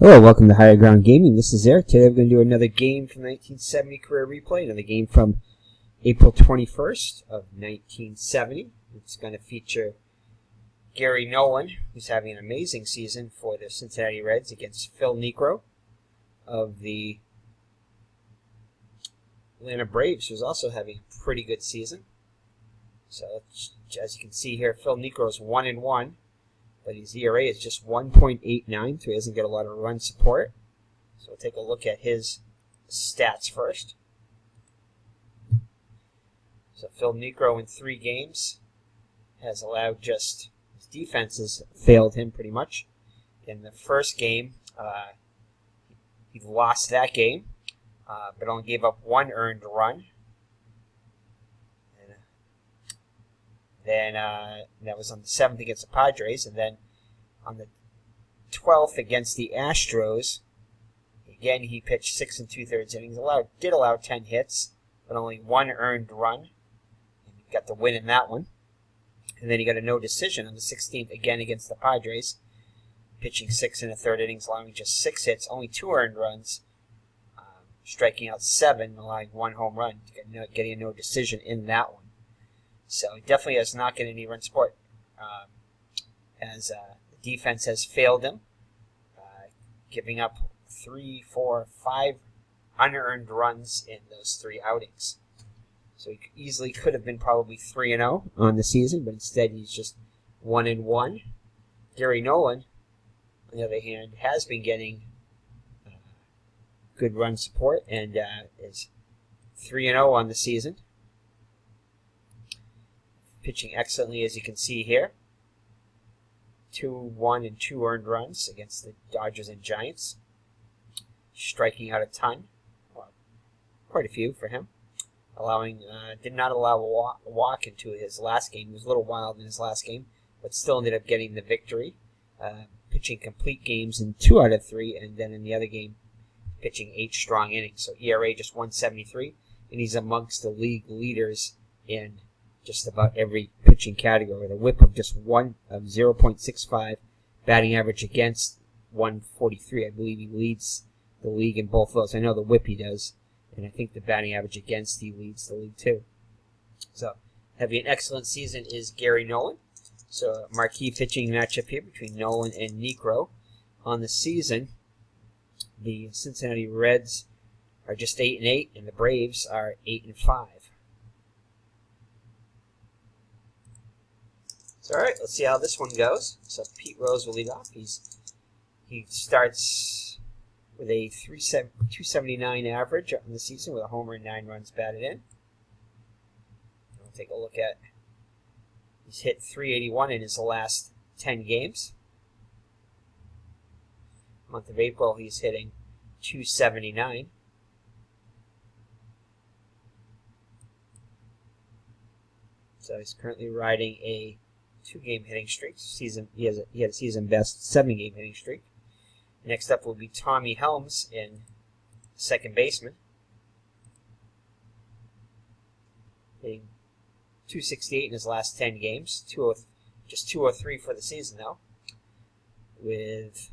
Hello, welcome to Higher Ground Gaming. This is Eric. Today we're going to do another game from 1970 career replay. Another game from April 21st of 1970. It's going to feature Gary Nolan, who's having an amazing season for the Cincinnati Reds, against Phil Niekro of the Atlanta Braves, who's also having a pretty good season. So, as you can see here, Phil Niekro is 1-1. But his ERA is just 1.89, so he doesn't get a lot of run support. So we'll take a look at his stats first. So Phil Niekro in 3 games has allowed just, his defense has failed him pretty much. In the first game, he lost that game, but only gave up 1 earned run. Then that was on the 7th against the Padres, and then on the 12th against the Astros, again he pitched 6 2/3 innings. Did allow 10 hits, but only 1 earned run, and he got the win in that one. And then he got a no decision on the 16th again against the Padres, pitching 6 1/3 innings, allowing just 6 hits, only 2 earned runs, striking out 7, allowing 1 home run, getting a no decision in that one. So he definitely has not getting any run support, as the defense has failed him, giving up 3, 4, 5 unearned runs in those 3 outings. So he easily could have been probably 3-0 on the season, but instead he's just 1-1. Gary Nolan, on the other hand, has been getting good run support and is 3-0 on the season. Pitching excellently, as you can see here. 2-1 and 2 earned runs against the Dodgers and Giants. Striking out a ton. Well, quite a few for him. Did not allow a walk into his last game. He was a little wild in his last game, but still ended up getting the victory. Pitching complete games in 2 out of 3, and then in the other game, pitching 8 strong innings. So ERA just 1.73, and he's amongst the league leaders in just about every pitching category. The whip of just 0.65, batting average against 143. I believe he leads the league in both of those. I know the whip he does, and I think the batting average against he leads the league too. So having an excellent season is Gary Nolan. So a marquee pitching matchup here between Nolan and Niekro. On the season, the Cincinnati Reds are just 8-8, and the Braves are 8-5. So, all right, let's see how this one goes. So Pete Rose will lead off. He starts with a 279 average on the season with a homer and 9 runs batted in. We'll take a look at, he's hit 381 in his last 10 games. Month of April, he's hitting 279. So he's currently riding a 2-game hitting streak. He had a season best 7-game hitting streak. Next up will be Tommy Helms in second baseman, hitting 268 in his last 10 games. Just 203 for the season though, with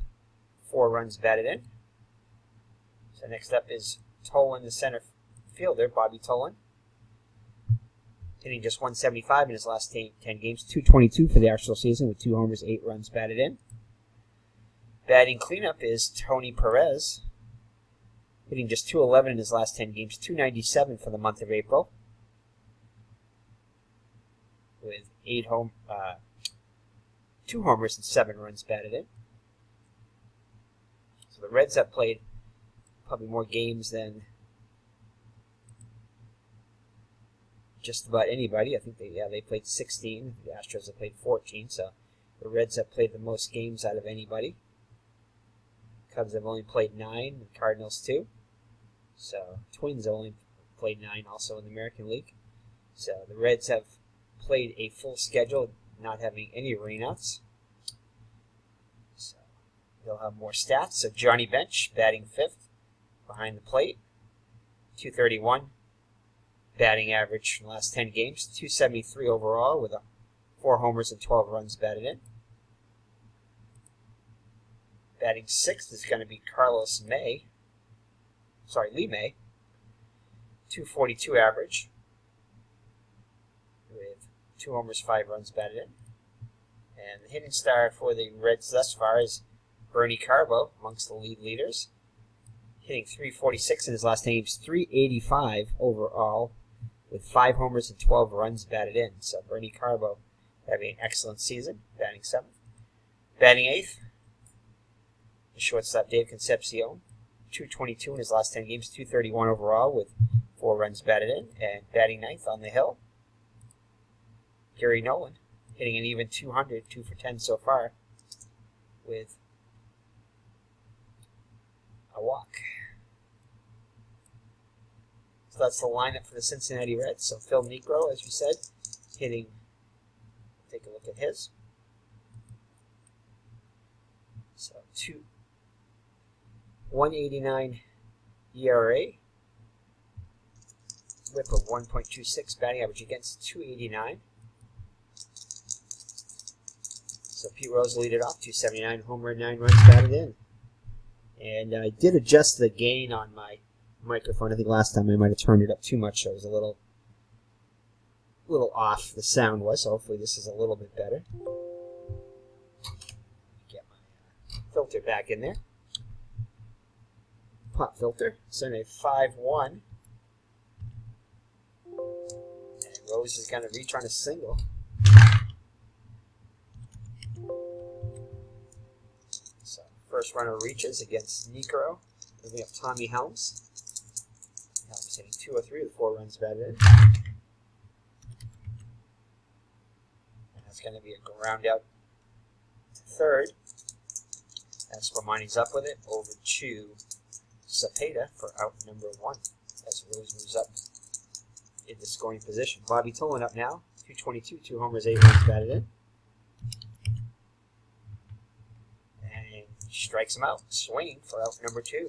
4 runs batted in. So next up is Tolan, the center fielder, Bobby Tolan, hitting just 175 in his last 10 games, 222 for the actual season with 2 homers, 8 runs batted in. Batting cleanup is Tony Perez, hitting just 211 in his last 10 games, 297 for the month of April, with 2 homers and 7 runs batted in. So the Reds have played probably more games than just about anybody. I think they played 16. The Astros have played 14, so the Reds have played the most games out of anybody. Cubs have only played 9, the Cardinals 2. So Twins have only played 9 also in the American League. So the Reds have played a full schedule, not having any rainouts. So they'll have more stats. So Johnny Bench batting 5th behind the plate, 231. Batting average in the last 10 games, 273 overall with 4 homers and 12 runs batted in. Batting 6th is going to be Lee May. 242 average. With 2 homers, 5 runs batted in. And the hitting star for the Reds thus far is Bernie Carbo, amongst the league leaders. Hitting .346 in his last 10 games, .385 overall, with 5 homers and 12 runs batted in. So Bernie Carbo having an excellent season, batting 7th. Batting 8th, the shortstop Dave Concepcion, .222 in his last 10 games, .231 overall, with 4 runs batted in. And batting 9th on the hill, Gary Nolan, hitting an even .200, 2 for 10 so far, with a walk. So that's the lineup for the Cincinnati Reds. So Phil Niekro, as we said, hitting, take a look at his. So 1.89 ERA, whip of 1.26, batting average against .289. So Pete Rose will lead it off, .279, homer, 9 runs batted in. And I did adjust the gain on my microphone. I think last time I might have turned it up too much, so it was a little off, the sound was. So hopefully this is a little bit better. Get my filter back in there. Pop filter. So in a 5-1. And Rose is going to reach on a single. So first runner reaches against Niekro. Moving up Tommy Helms. Helms hitting 203 with 4 runs batted in. And that's going to be a ground out to third. As Spumani's up with it, over to Cepeda for out number 1 as Rose moves up in the scoring position. Bobby Tolan up now, .222, 2 homers, 8 runs batted in. And strikes him out, swinging for out number 2.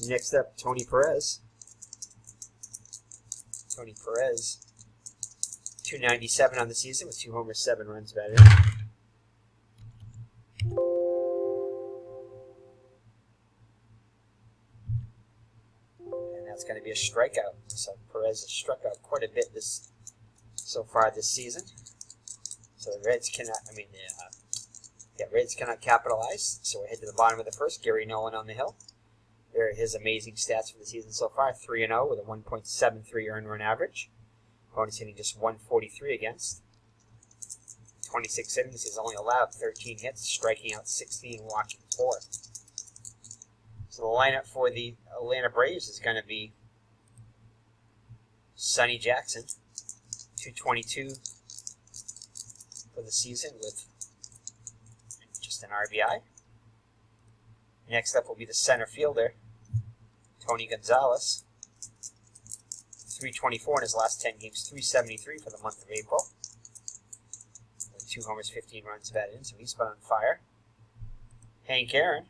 Next up, Tony Perez. Tony Perez, .297 on the season with 2 homers, 7 runs batted in. And that's going to be a strikeout. So Perez has struck out quite a bit so far this season. So the Reds cannot, Reds cannot capitalize. So we're headed to the bottom of the first. Gary Nolan on the hill. There are his amazing stats for the season so far. 3-0 with a 1.73 earned run average. Opponent's hitting just 143 against. 26 innings. He's only allowed 13 hits, striking out 16, walking 4. So the lineup for the Atlanta Braves is going to be Sonny Jackson, .222 for the season with just an RBI. Next up will be the center fielder, Tony Gonzalez, .324 in his last 10 games, .373 for the month of April. With 2 homers, 15 runs batted in, so he's been on fire. Hank Aaron,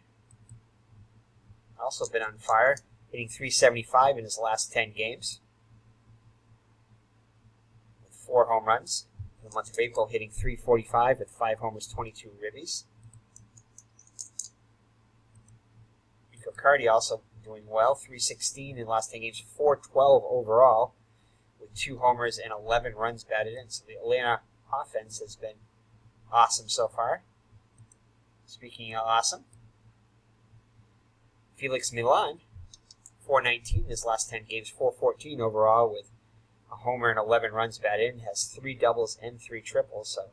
also been on fire, hitting .375 in his last 10 games. With 4 home runs. In the month of April, hitting .345 with 5 homers, 22 ribbies. Cardi also doing well, .316 in the last 10 games, .412 overall, with 2 homers and 11 runs batted in. So the Atlanta offense has been awesome so far. Speaking of awesome, Felix Milan, .419 in his last 10 games, .414 overall, with a homer and 11 runs batted in, has 3 doubles and 3 triples. So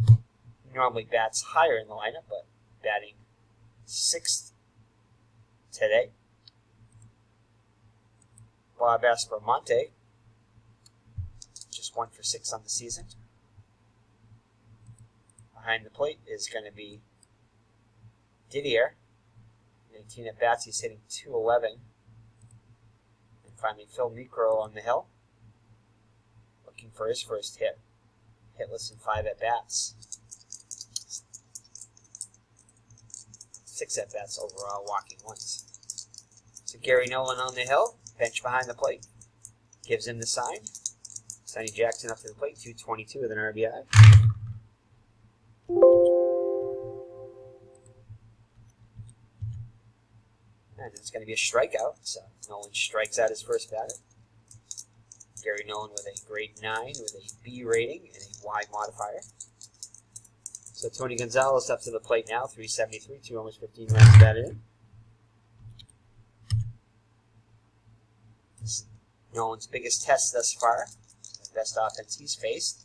he normally bats higher in the lineup, but batting 6th today. Bob Aspromonte, just 1 for 6 on the season. Behind the plate is going to be Didier. 19 at bats, he's hitting .211. And finally, Phil Niekro on the hill, looking for his first hit. Hitless in 5 at bats. 6 at bats overall, walking once. So Gary Nolan on the hill, bench behind the plate, gives him the sign. Sonny Jackson up to the plate, .222 with an RBI. And it's going to be a strikeout, so Nolan strikes out his first batter. Gary Nolan with a grade 9 with a B rating and a Y modifier. So Tony Gonzalez up to the plate now, 373, 2 homers, 15 runs batted in. This is Nolan's biggest test thus far, the best offense he's faced.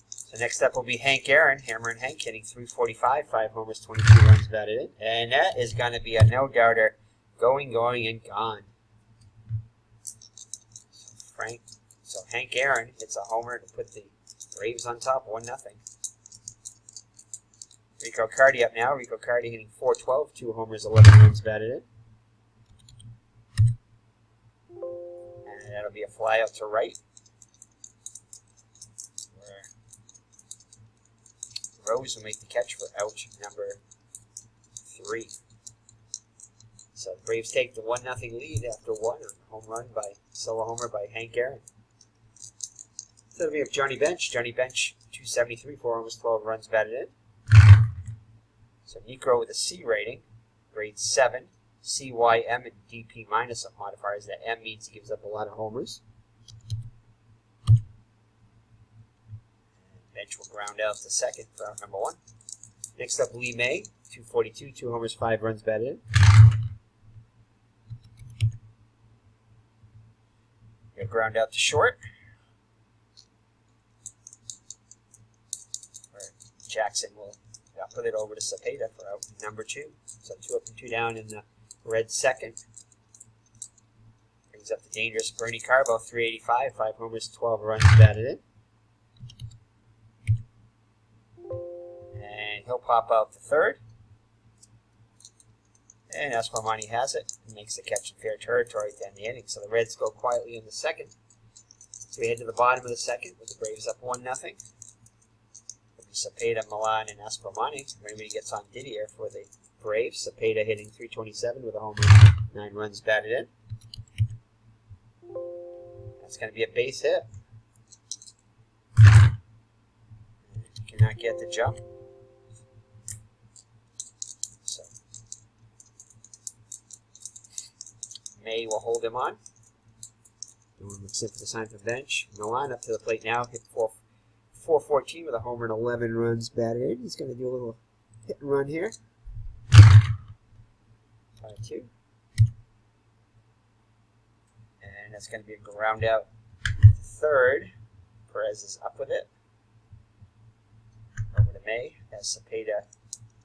So next up will be Hank Aaron, Hammer and Hank, hitting 345, 5 homers, 22 runs batted in. And that is going to be a no-doubter, going, and gone. So Hank Aaron hits a homer to put the Braves on top, 1-0. Rico Cardi up now. Rico Cardi hitting 412, 2 homers, 11 runs batted in. And that'll be a fly out to right, where Rose will make the catch for out number 3. So the Braves take the 1-0 lead after 1 on a home run by solo homer by Hank Aaron. So we have Johnny Bench. Johnny Bench, 273, 4 homers, 12 runs batted in. So Niekro with a C rating, grade 7, CYM and DP minus of modifiers. That M means he gives up a lot of homers. And Bench will ground out to second for out number 1. Next up, Lee May, 242, 2 homers, 5 runs batted in. He'll ground out to short. Jackson will put it over to Cepeda for out number 2. So 2 up and 2 down in the red second. Brings up the dangerous Bernie Carbo, 385, 5 homers, 12 runs batted in. And he'll pop out the third. And Esquamani has it and makes the catch in fair territory to end the inning. So the Reds go quietly in the second. So we head to the bottom of the second with the Braves up 1-0. Cepeda, Milan, and Esquamani. If anybody gets on Didier for the Braves, Cepeda hitting 327 with a home run, 9 runs batted in. That's going to be a base hit. Cannot get the jump. So May will hold him on. Nolan looks in for the sign for bench. Milan up to the plate now, hit 414 with a homer and 11 runs batted in. He's going to do a little hit and run here. 5-2. And that's going to be a ground out third. Perez is up with it. Over to May as Cepeda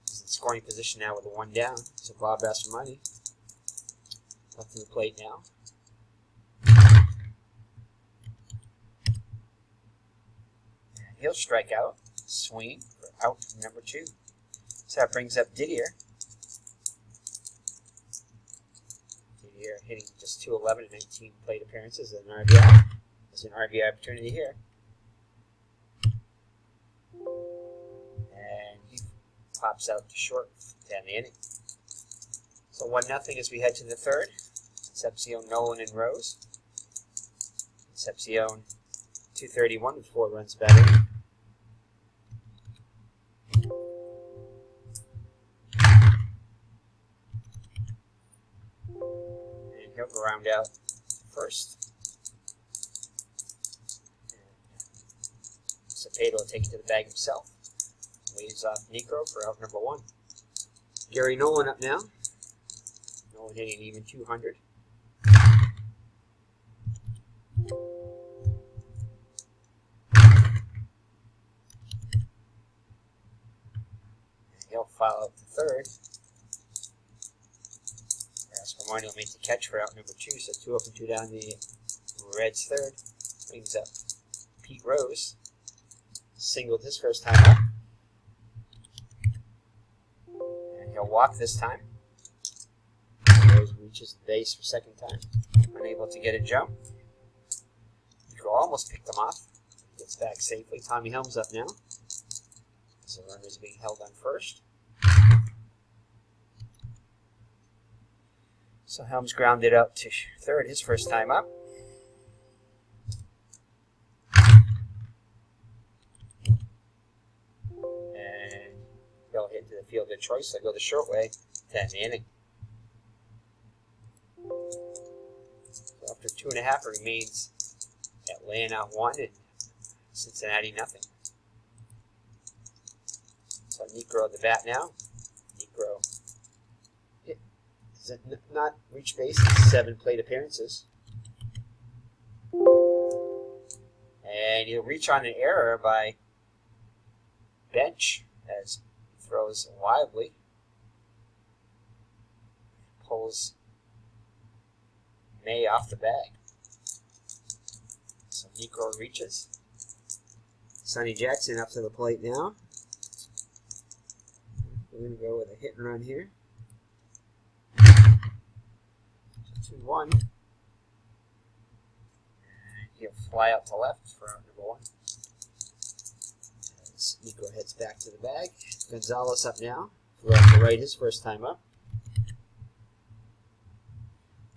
is in scoring position now with a 1 down. So Bob asks for money. Up to the plate now. He'll strike out, swing for out number 2. So that brings up Didier. Didier hitting just 211 and 19 plate appearances as an RBI. There's an RBI opportunity here. And he pops out to short to end the inning. So 1-0 as we head to the third. Concepcion, Nolan, and Rose. Concepcion 231 with 4 runs batted in. He'll ground out first. Cepeda will take it to the bag himself. Waves off Niekro for out number 1. Gary Nolan up now. Nolan hitting even 200. And he'll file out the third. Esquamani will make the catch for out number 2, so 2 up and 2 down the Reds third. Brings up Pete Rose. Singled his first time up. And he'll walk this time. Rose reaches the base for second time. Unable to get a jump. Niekro almost picked him off. Gets back safely. Tommy Helms up now. So the runner is being held on first. So Helms grounded out to third his first time up. And he'll hit to the field of choice. So go the short way to end the inning. So after 2.5, it remains Atlanta 1 and Cincinnati nothing. So Niekro at the bat now. Niekro does not reach base in 7 plate appearances. And he'll reach on an error by Bench as he throws wildly. Pulls May off the bag. So Niekro reaches. Sonny Jackson up to the plate now. We're going to go with a hit and run here. 2-1. And he'll fly out to left for out number 1. As Niekro heads back to the bag. Gonzalez up now. Flew out to right his first time up.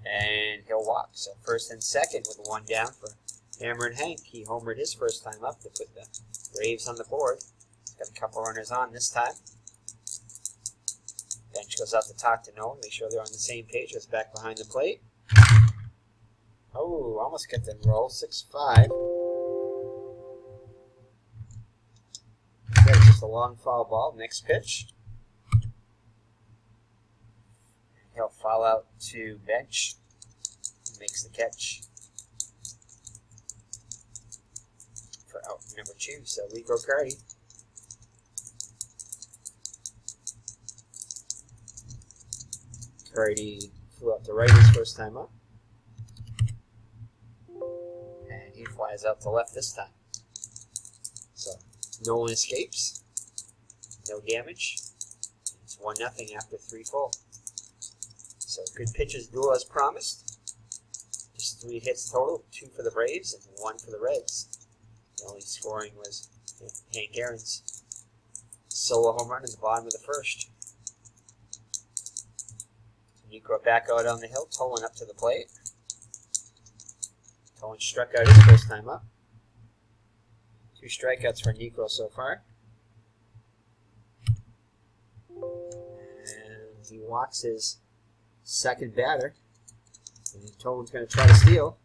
And he'll walk. So first and second with 1 down for Hammer and Hank. He homered his first time up to put the Braves on the board. He's got a couple runners on this time. Bench goes out to talk to Nolan. Make sure they're on the same page. It's back behind the plate. Oh, almost get them roll. 6-5. That's just a long foul ball. Next pitch. He'll foul out to Bench. He makes the catch for out number 2. So Niekro Cardi. Cardi flew up to right his first time up. And he flies out to left this time. So Nolan escapes. No damage. It's 1-0 after 3 full. So good pitches duel as promised. Just 3 hits total, 2 for the Braves and 1 for the Reds. The only scoring was Hank Aaron's solo home run in the bottom of the first. Niekro back out on the hill, Tolan up to the plate. Tolan struck out his first time up. 2 strikeouts for Niekro so far. And he walks his second batter. And Tolan's going to try to steal.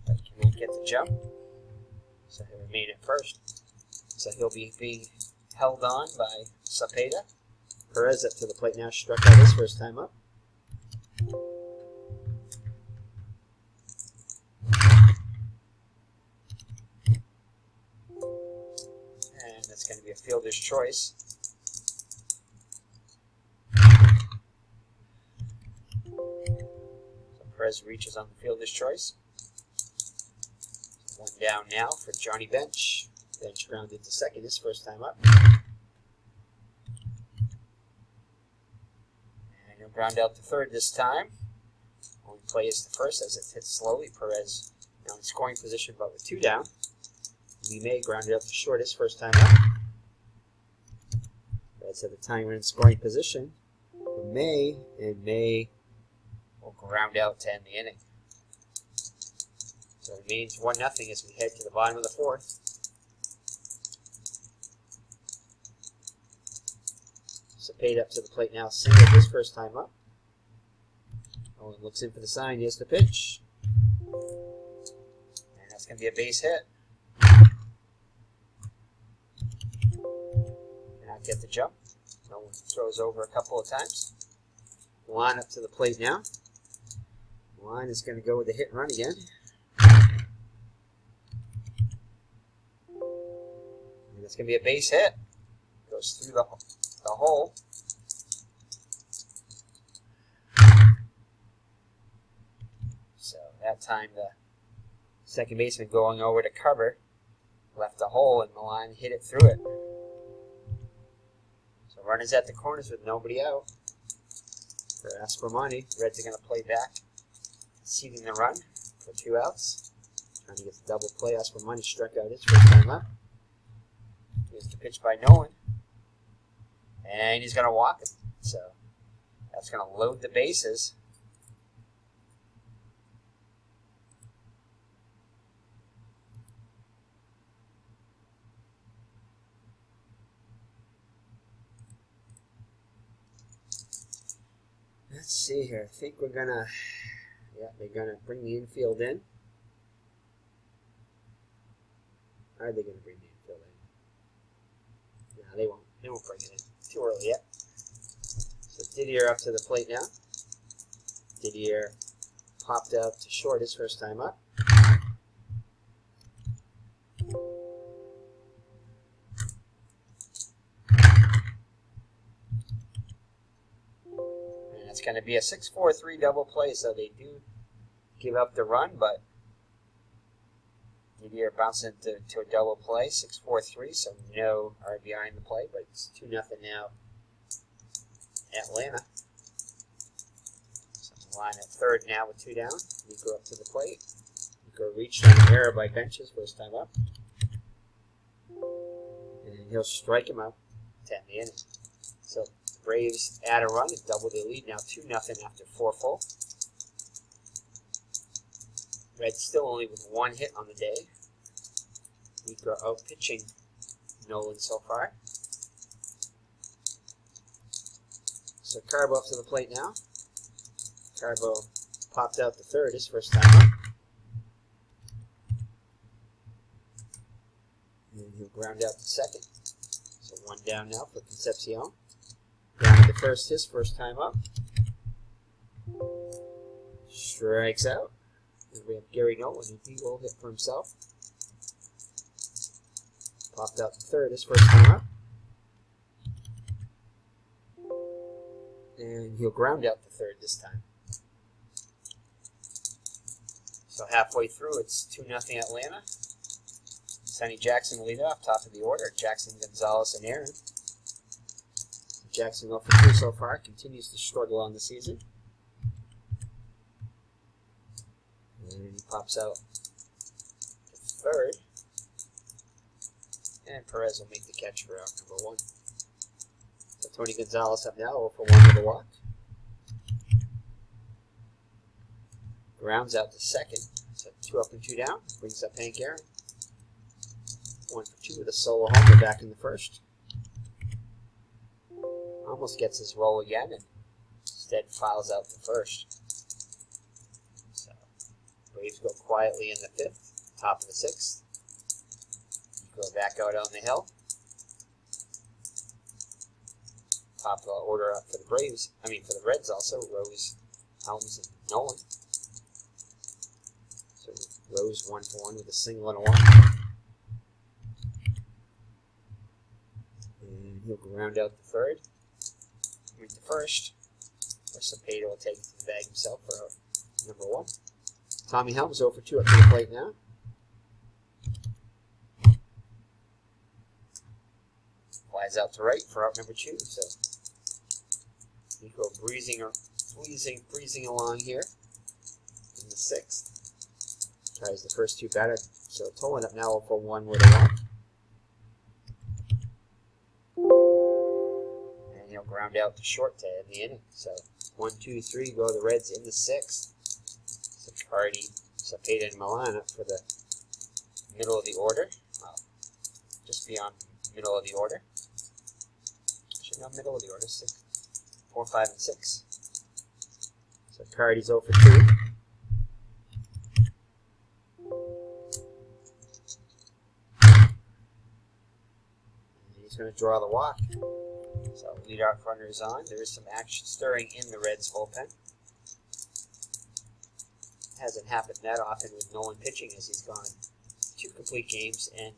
But he can't get the jump. So he'll remain at first. So he'll be being held on by Cepeda. Perez up to the plate now, struck out his first time up. And that's going to be a fielder's choice. So Perez reaches on the fielder's choice. 1 down now for Johnny Bench. Bench grounded to second his first time up. He'll ground out to third this time. Only play is to first as it hits slowly. Perez now in scoring position, but with 2 down. We may ground it out to short his first time up. Perez at the time we're in scoring position for May, and May will ground out to end the inning. So it remains 1-0 as we head to the bottom of the 4th. Cepeda up to the plate now, single his first time up. Owen looks in for the sign. Here's the pitch. And that's going to be a base hit. Cannot get the jump. Nolan throws over a couple of times. Line up to the plate now. Line is going to go with the hit and run again. And that's going to be a base hit. Goes through the hole. So that time the second baseman going over to cover left the hole and Milan hit it through it. So runners at the corners with nobody out. For Aspromonte, Reds are going to play back, seeding the run for 2 outs. Trying to get the double play. Aspromonte struck out his first time up. Here's the pitch by Nolan. And he's going to walk him. So that's going to load the bases. Let's see here. I think we're going to... Yeah, they're going to bring the infield in. Are they going to bring the infield in? No, they won't. They won't bring it in. Too early yet. So Didier up to the plate now. Didier popped out to short his first time up. And it's going to be a 6-4-3 double play, so they do give up the run, but Didier bounced into a double play, 6-4-3, so no RBI in the play, but it's 2-0 now Atlanta. So line at third now with 2 down. Niekro up to the plate. Niekro reached on an error by Benches first time up. And he'll strike him out to end the inning. So the Braves add a run and double their lead, now 2-0 after 4 full. Reds still only with 1 hit on the day. Niekro out pitching Nolan so far. So Carbo up to the plate now. Carbo popped out to third his first time up. And he'll ground out to second. So 1 down now for Concepcion. Down to first his first time up. Strikes out. And we have Gary Nolan, and he will hit for himself. Popped out to third his first time up. And he'll ground out to third this time. So halfway through, it's 2-0 Atlanta. Sonny Jackson will lead off, top of the order. Jackson, Gonzalez, and Aaron. Jackson 0 for 2 so far, continues to struggle on the season. And he pops out to third. And Perez will make the catch for out number 1. So Tony Gonzalez up now, 0 for 1 with a walk. Grounds out to second. So 2 up and 2 down. Brings up Hank Aaron. 1 for 2 with a solo homer back in the first. Almost gets his roll again and instead files out the first. So Braves go quietly in the 5th, top of the 6th. Go back out on the hill. Top of the order up for the Braves. For the Reds also. Rose, Helms, and Nolan. So Rose 1 for 1 with a single and a walk. And he'll ground out the third. Read the first. Or Cepeda will take it to the bag himself for number 1. Tommy Helms 0 for 2 up to the plate now. Flies out to right for out number 2. So Niekro breezing along here in the 6th. Tries the first 2 batter. So Tolan up now 0 for 1 with a walk. And he'll ground out to short to end the inning. So 1, 2, 3 go the Reds in the 6th. So Cardi, Cepeda, and Milan up for the middle of the order. Well, just beyond middle of the order. Actually, not middle of the order. 6, 4, 5, and 6. So Cardi's 0 for 2. He's going to draw the walk. So leadoff runner is on. There is some action stirring in the Reds bullpen. Hasn't happened that often with Nolan pitching, as he's gone 2 complete games, and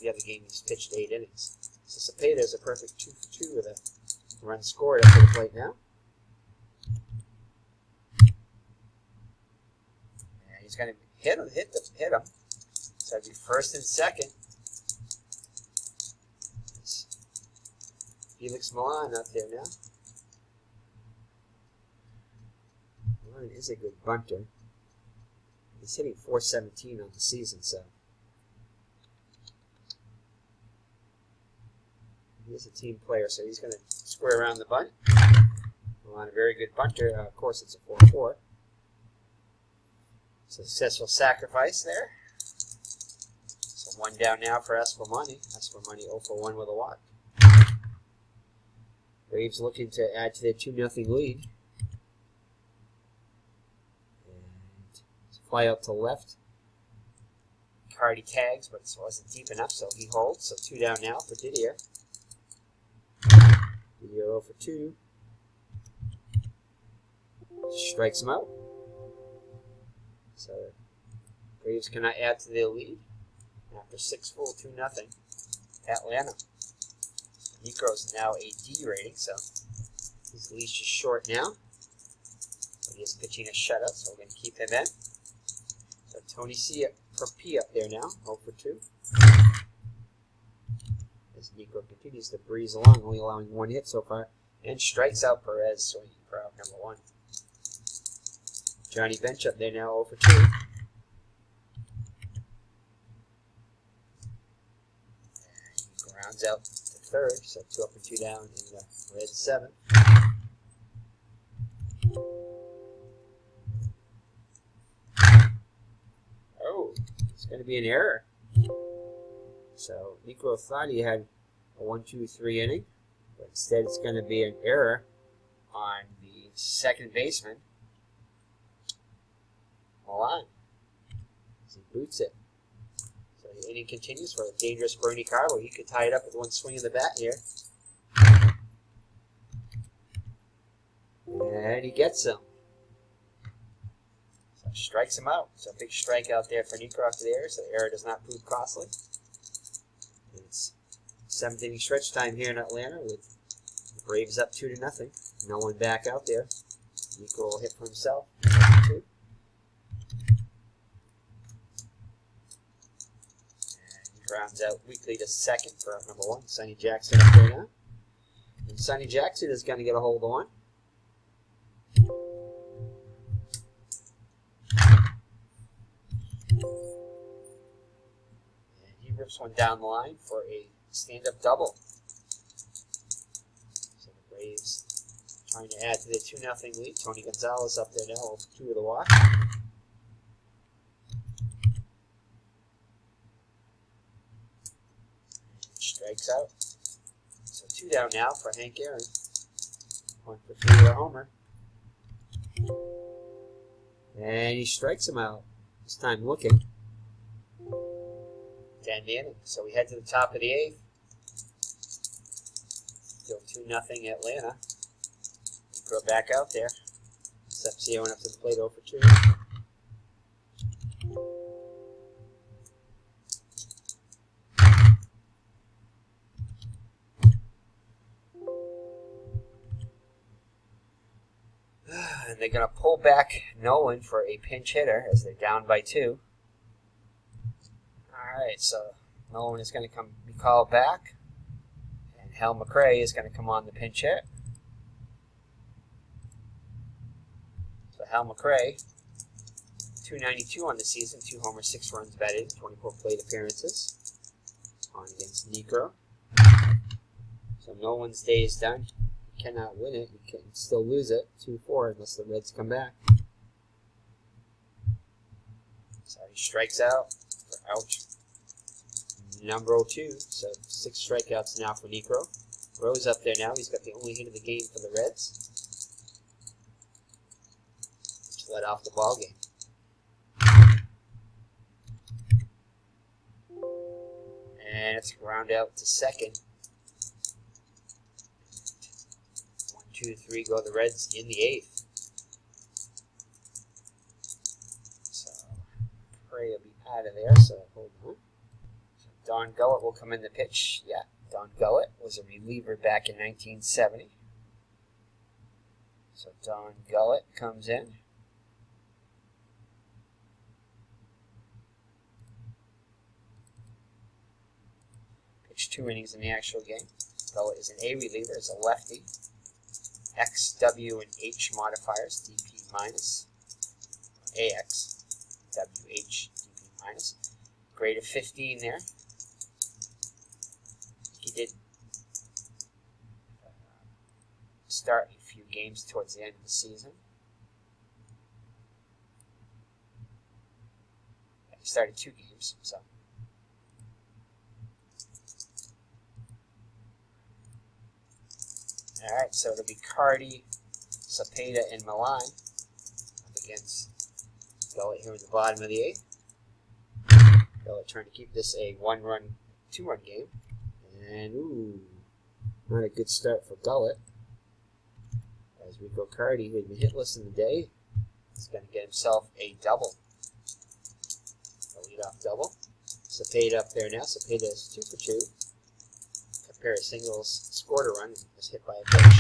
the other game he's pitched 8 innings. So Cepeda is a perfect 2 for 2 with a run scored up to the plate now. And he's going to hit him. So it'd be first and second. It's Felix Milan out there now. Milan is a good bunter. He's hitting .417 on the season, so he is a team player, so he's going to square around the bunt. Milan, a very good bunter. Of course, it's a 4-4. Successful sacrifice there. So 1 down now for Espomani. Espomani 0 for 1 with a walk. Braves looking to add to their 2-0 lead. And fly out to left. Cardi tags, but it wasn't deep enough, so he holds. So 2 down now for Didier. Didier 0 for 2. Strikes him out. So Braves cannot add to their lead. After 6 full, 2-0. Atlanta. Niekro's now a D rating, so his leash is short now. But he is pitching a shutout, so we're going to keep him in. So Tony C for P up there now, 0 for 2. As Niekro continues to breeze along, only allowing 1 hit so far, and strikes out Perez, swinging for out number 1. Johnny Bench up there now, 0 for 2. And he grounds out to third, so 2 up and 2 down in the red 7. Oh, it's going to be an error. So Niekro thought he had a 1-2-3 inning, but instead it's going to be an error on the second baseman, Nolan. As he boots it. So the inning continues for a dangerous Bernie Carbo. He could tie it up with 1 swing of the bat here. And he gets him. So strikes him out. So a big strikeout there for Niekro after the error, so the error does not prove costly. It's 7th inning stretch time here in Atlanta with the Braves up 2-0. No one back out there. Niekro will hit for himself. 2. Grounds out weakly to second for out number 1. Sonny Jackson up there now. And Sonny Jackson is going to get a hold on. And he rips one down the line for a stand-up double. So the Braves trying to add to their 2-0 lead. Tony Gonzalez up there now, 2 with a walk. Strikes out. So 2 down now for Hank Aaron. 1 for 3 with a homer. And he strikes him out. This time looking. 10 inning. So we head to the top of the 8th. Still 2-0 Atlanta. Niekro back out there. Sepsio went up to the plate 0 for 2. And they're going to pull back Nolan for a pinch hitter as they're down by 2. Alright, so Nolan is going to be called back. And Hal McRae is going to come on the pinch hit. So Hal McRae, .292 on the season, 2 homers, 6 runs batted, 24 plate appearances. On against Niekro. So Nolan's day is done. Cannot win it. You can still lose it 2-4 unless the Reds come back. So he strikes out for out number 2. So 6 strikeouts now for Niekro. Rose up there now. He's got the only hit of the game for the Reds, which led off the ball game. And it's ground out to second. 1, 2, 3 go the Reds in the 8th. So Prey will be out of there, so hold on. So Don Gullett will come in the pitch. Yeah, Don Gullett was a reliever back in 1970. So Don Gullett comes in. Pitched 2 innings in the actual game. Gullett is an A reliever, is a lefty. X, W, and H modifiers, DP minus. AX, WH, DP minus. Grade of 15 there. He did start a few games towards the end of the season. He started 2 games, so. Alright, so it'll be Cardi, Cepeda, and Milan up against Gullet here in the bottom of the 8th. Gullet trying to keep this a 1-run, 2-run game. And, ooh, not a good start for Gullet. As Rico Cardi, who had been hitless in the day, is going to get himself a double. A leadoff double. Cepeda up there now. Cepeda is 2 for 2. A pair of singles, scored a run, and was hit by a pitch.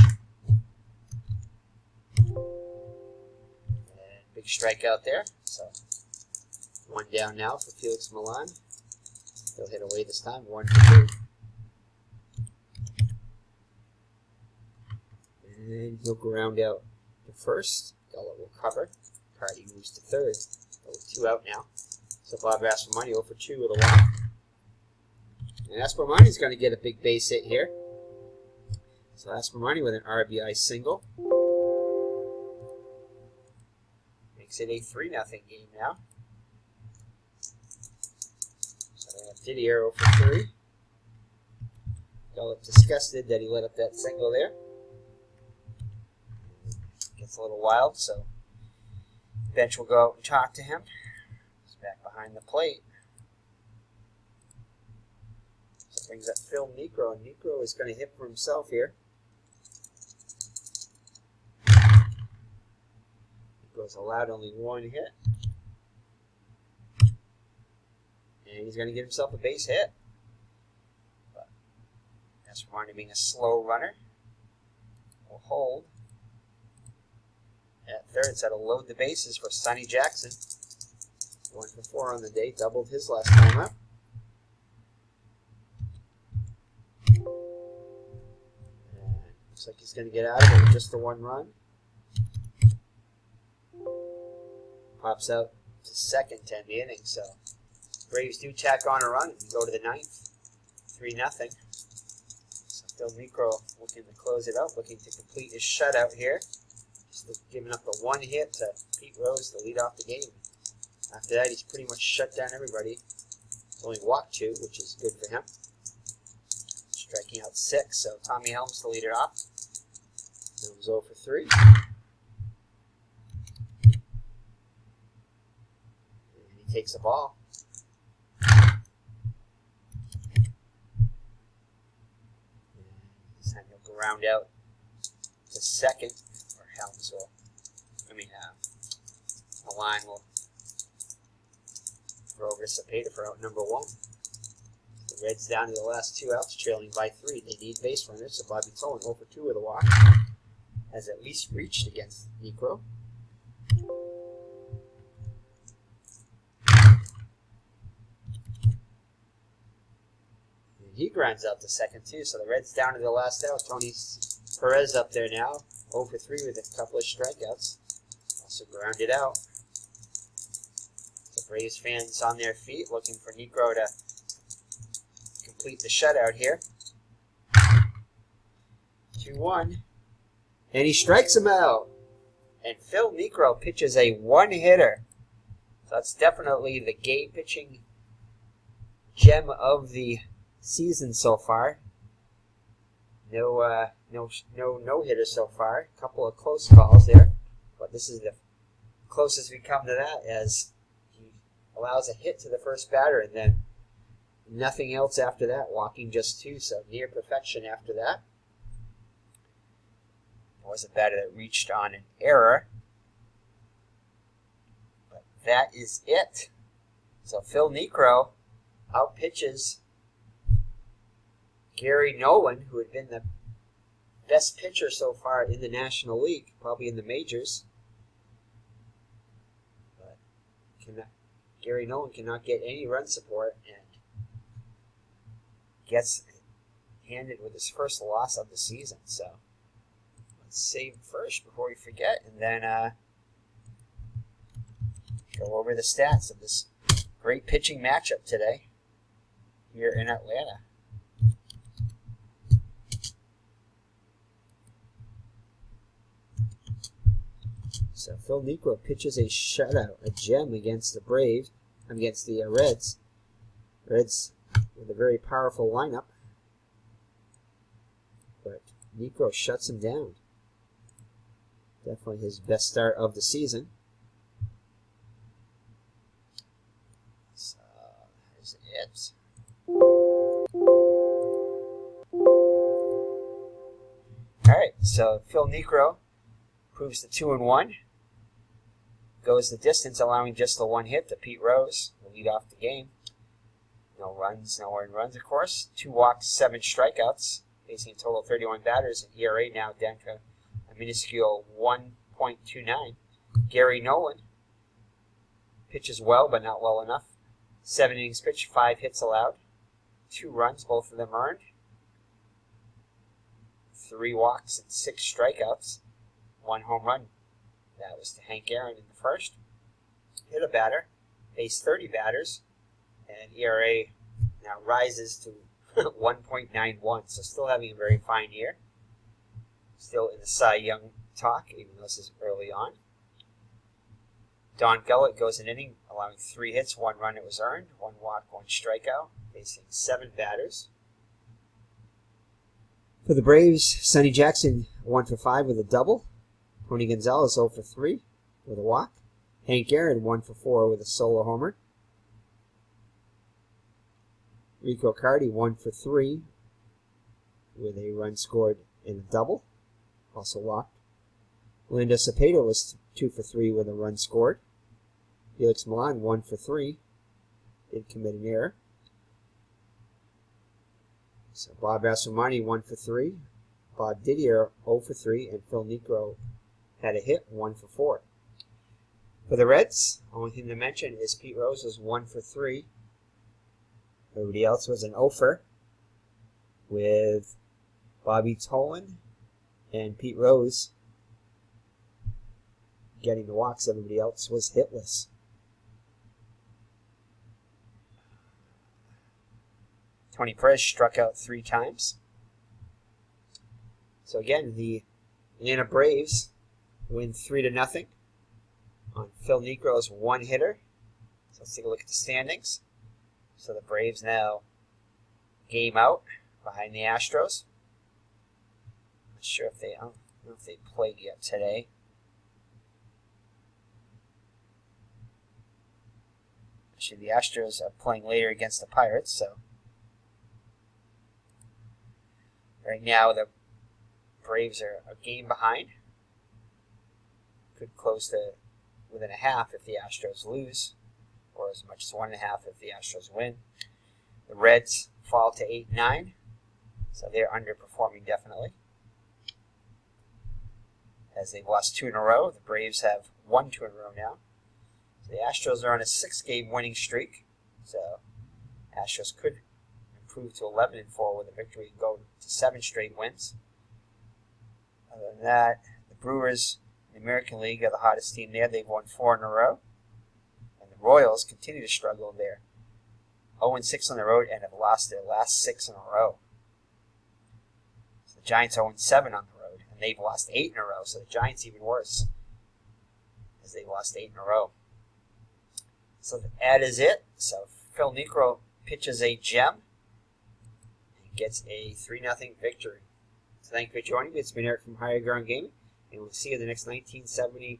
And big strikeout there. So 1 down now for Felix Milan. He'll hit away this time, 1 for 2. And he'll ground out to first. Gullet will cover. Cardi moves to third. With 2 out now. So Bob Aspermonte 0 for 2 with a walk. And Aspermonte's going to get a big base hit here. So Aspermonte with an RBI single. Makes it a 3-0 game now. So they have Didier 0 for 3. Gullet disgusted that he let up that single there. Gets a little wild, so bench will go out and talk to him. He's back behind the plate. So brings up Phil Niekro, and Niekro is going to hit for himself here. Niegro's allowed only 1 hit. And he's going to get himself a base hit. But Aspermonte being a slow runner will hold. At third, so to load the bases for Sonny Jackson. 1 for 4 on the day, doubled his last time up. And looks like he's going to get out of it with just the 1 run. Pops out to second to end the inning, so Braves do tack on a run and go to the 9th. 3-0. So Phil Niekro looking to close it out, looking to complete his shutout here. Just giving up the 1 hit to Pete Rose to lead off the game. After that, he's pretty much shut down everybody. He's only walked 2, which is good for him. Striking out 6, so Tommy Helms to lead it off. Helms 0 for 3. And he takes the ball. And this time he'll ground out to second. Helms will, Milan will throw over to Cepeda for out number 1. The Reds down to the last 2 outs, trailing by 3. They need base runners, so Bobby Tolan 0 for 2 with a walk. Has at least reached against Niekro. And he grinds out to second too, so the Reds down to the last out. Tony Perez up there now. 0 for 3 with a couple of strikeouts. Also grounded out. The Braves fans on their feet looking for Niekro to complete the shutout here. 2-1. And he strikes him out. And Phil Niekro pitches a 1-hitter. So that's definitely the game pitching gem of the season so far. No hitters so far. A couple of close calls there, but this is the closest we come to that, as he allows a hit to the first batter and then nothing else after that, walking just 2, so near perfection after that. It was a batter that reached on an error, but that is it. So Phil Niekro outpitches Gary Nolan, who had been the best pitcher so far in the National League, probably in the majors. But Gary Nolan cannot get any run support and gets handed with his first loss of the season. So let's save first before we forget, and then go over the stats of this great pitching matchup today here in Atlanta. So Phil Niekro pitches a shutout, a gem against the Braves, against the Reds. Reds with a very powerful lineup, but Niekro shuts him down. Definitely his best start of the season. There's it. Alright, so Phil Niekro proves the 2-1. Goes the distance, allowing just the one hit to Pete Rose to lead off the game. No runs, no earned runs, of course. 2 walks, 7 strikeouts, facing a total of 31 batters. And ERA now down to a minuscule 1.29. Gary Nolan pitches well, but not well enough. 7 innings pitched, 5 hits allowed. 2 runs, both of them earned. 3 walks and 6 strikeouts. 1 home run. That was to Hank Aaron in the first. Hit a batter, faced 30 batters, and ERA now rises to 1.91. So still having a very fine year. Still in the Cy Young talk, even though this is early on. Don Gullett goes an inning, allowing 3 hits, 1 run it was earned, 1 walk, 1 strikeout, facing 7 batters. For the Braves, Sonny Jackson 1 for 5 with a double. Tony Gonzalez 0 for 3 with a walk. Hank Aaron 1 for 4 with a solo homer. Rico Cardi 1 for 3 with a run scored in a double, also walked. Linda Cepeda was 2 for 3 with a run scored. Felix Milan 1 for 3, did commit an error. So Bob Asomani 1 for 3, Bob Didier 0 for 3, and Phil Niekro had a hit, 1 for 4. For the Reds, only thing to mention is Pete Rose was 1 for 3. Everybody else was an 0-fer, with Bobby Tolan and Pete Rose getting the walks. Everybody else was hitless. Tony Perez struck out 3 times. So again, the Atlanta Braves win 3-0 on Phil Niekro's 1-hitter. So let's take a look at the standings. So the Braves now game out behind the Astros. Not sure if I don't know if they played yet today. Actually, the Astros are playing later against the Pirates, so right now the Braves are a game behind. Could close to within a half if the Astros lose, or as much as 1.5 if the Astros win. The Reds fall to 8-9, so they're underperforming definitely, as they've lost 2 in a row. The Braves have won 2 in a row now. So the Astros are on a 6-game winning streak, so Astros could improve to 11-4 with a victory and go to 7 straight wins. Other than that, the Brewers in the American League are the hottest team there. They've won 4 in a row. And the Royals continue to struggle there. 0-6 on the road and have lost their last 6 in a row. So the Giants 0-7 on the road, and they've lost 8 in a row. So the Giants even worse, as they lost 8 in a row. So that is it. So Phil Niekro pitches a gem and gets a 3-0 victory. So thank you for joining me. It's been Eric from Higher Ground Gaming, and we'll see you in the next 1970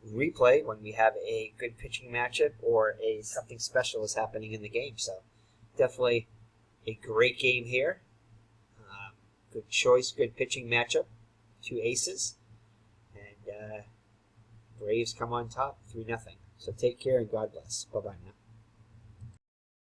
replay when we have a good pitching matchup or something special is happening in the game. So definitely a great game here. Good choice, good pitching matchup. 2 aces. And Braves come on top 3-0. So take care and God bless. Bye-bye now.